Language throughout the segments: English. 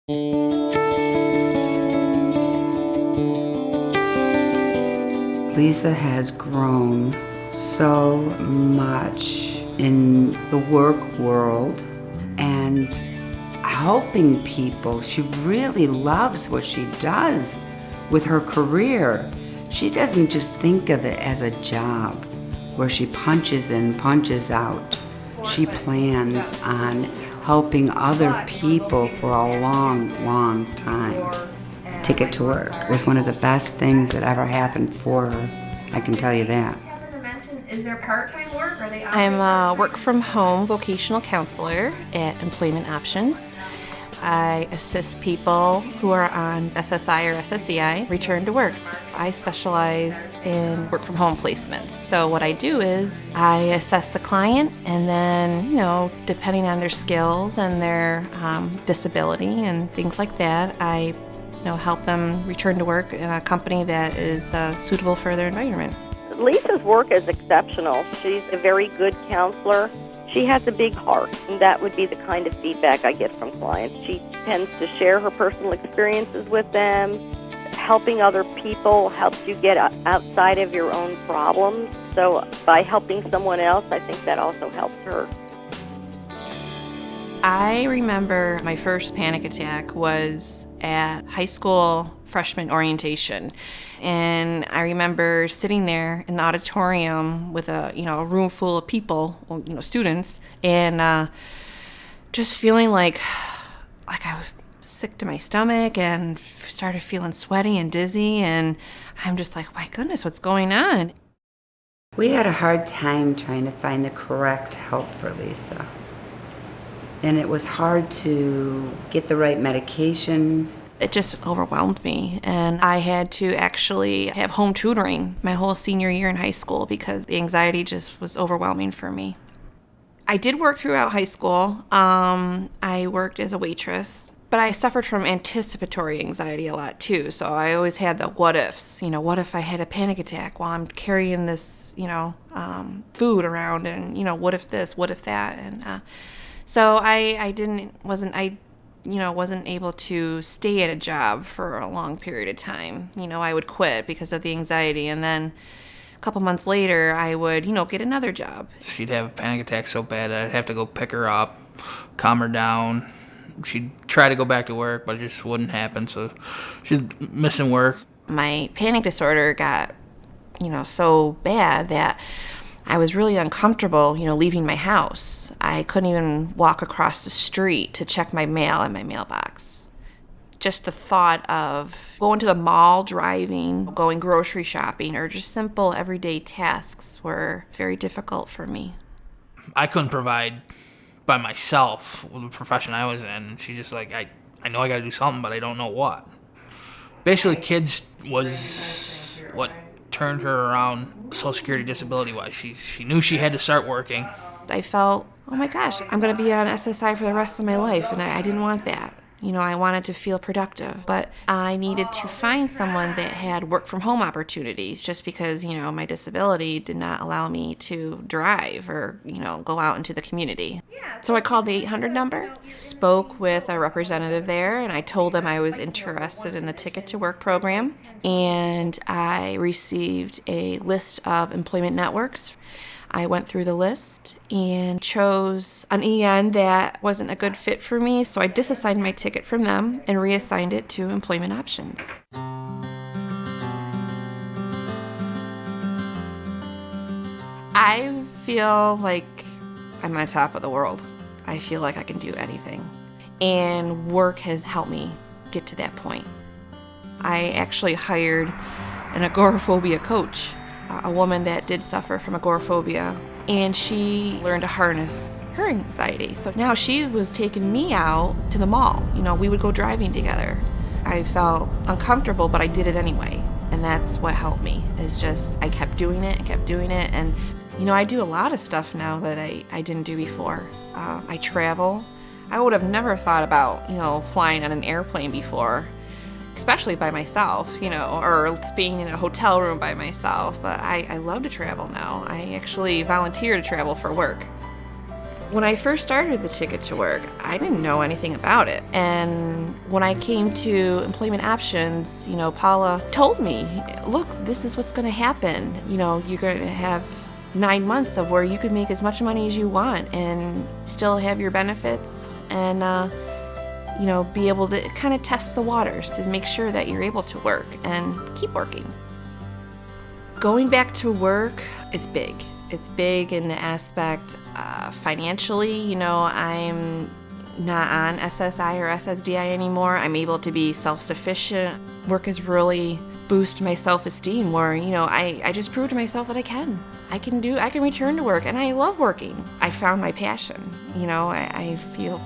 Lisa has grown so much in the work world and helping people. She really loves what she does with her career. She doesn't just think of it as a job where she punches in, punches out. She plans on helping other people for a long, long time. Ticket to Work was one of the best things that ever happened for her. I can tell you that. Is there part-time work? Are they I'm a work-from-home vocational counselor at Employment Options. I assist people who are on SSI or SSDI return to work. I specialize in work-from-home placements. So what I do is I assess the client, and then, depending on their skills and their disability and things like that, I help them return to work in a company that is suitable for their environment. Lisa's work is exceptional. She's a very good counselor. She has a big heart, and that would be the kind of feedback I get from clients. She tends to share her personal experiences with them. Helping other people helps you get outside of your own problems. So by helping someone else, I think that also helps her. I remember my first panic attack was at high school freshman orientation. And I remember sitting there in the auditorium with a room full of people, students, and just feeling like I was sick to my stomach and started feeling sweaty and dizzy. And I'm just like, my goodness, what's going on? We had a hard time trying to find the correct help for Lisa. And it was hard to get the right medication. It just overwhelmed me, and I had to actually have home tutoring my whole senior year in high school because the anxiety just was overwhelming for me. I did work throughout high school. I worked as a waitress, but I suffered from anticipatory anxiety a lot too, so I always had the what ifs. What if I had a panic attack while I'm carrying this, food around, and, what if this, what if that, and so I wasn't able to stay at a job for a long period of time. I would quit because of the anxiety, and then a couple months later, I would, get another job. She'd have a panic attack so bad that I'd have to go pick her up, calm her down. She'd try to go back to work, but it just wouldn't happen, so she's missing work. My panic disorder got, so bad that I was really uncomfortable, leaving my house. I couldn't even walk across the street to check my mail in my mailbox. Just the thought of going to the mall, driving, going grocery shopping, or just simple everyday tasks were very difficult for me. I couldn't provide by myself with the profession I was in. And she's just like, I know I got to do something, but I don't know what. Basically, kids was what turned her around Social Security disability-wise. She knew she had to start working. I felt, oh my gosh, I'm going to be on SSI for the rest of my life, and I didn't want that. I wanted to feel productive, but I needed to find someone that had work-from-home opportunities just because, my disability did not allow me to drive or, go out into the community. So I called the 800 number, spoke with a representative there, and I told them I was interested in the Ticket to Work program, and I received a list of employment networks. I went through the list and chose an EN that wasn't a good fit for me, so I disassigned my ticket from them and reassigned it to Employment Options. I feel like I'm on top of the world. I feel like I can do anything. And work has helped me get to that point. I actually hired an agoraphobia coach, a woman that did suffer from agoraphobia, and she learned to harness her anxiety. So now she was taking me out to the mall. We would go driving together. I felt uncomfortable, but I did it anyway. And that's what helped me, is just I kept doing it and kept doing it. And, I do a lot of stuff now that I didn't do before. I travel. I would have never thought about, flying on an airplane before. Especially by myself, or being in a hotel room by myself. But I love to travel now. I actually volunteer to travel for work. When I first started the Ticket to Work, I didn't know anything about it. And when I came to employment options, Paula told me, look, this is what's going to happen. You're going to have 9 months of where you could make as much money as you want and still have your benefits and, be able to kind of test the waters to make sure that you're able to work and keep working. Going back to work, it's big. It's big in the aspect financially. I'm not on SSI or SSDI anymore. I'm able to be self-sufficient. Work has really boosted my self-esteem where, I just proved to myself that I can return to work, and I love working. I found my passion. I feel,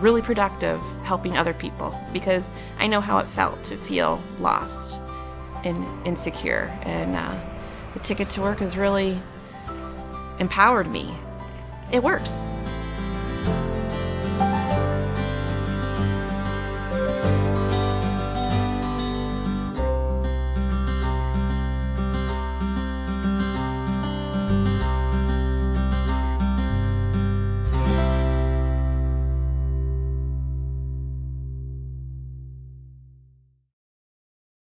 really productive helping other people because I know how it felt to feel lost and insecure. And the Ticket to Work has really empowered me. It works.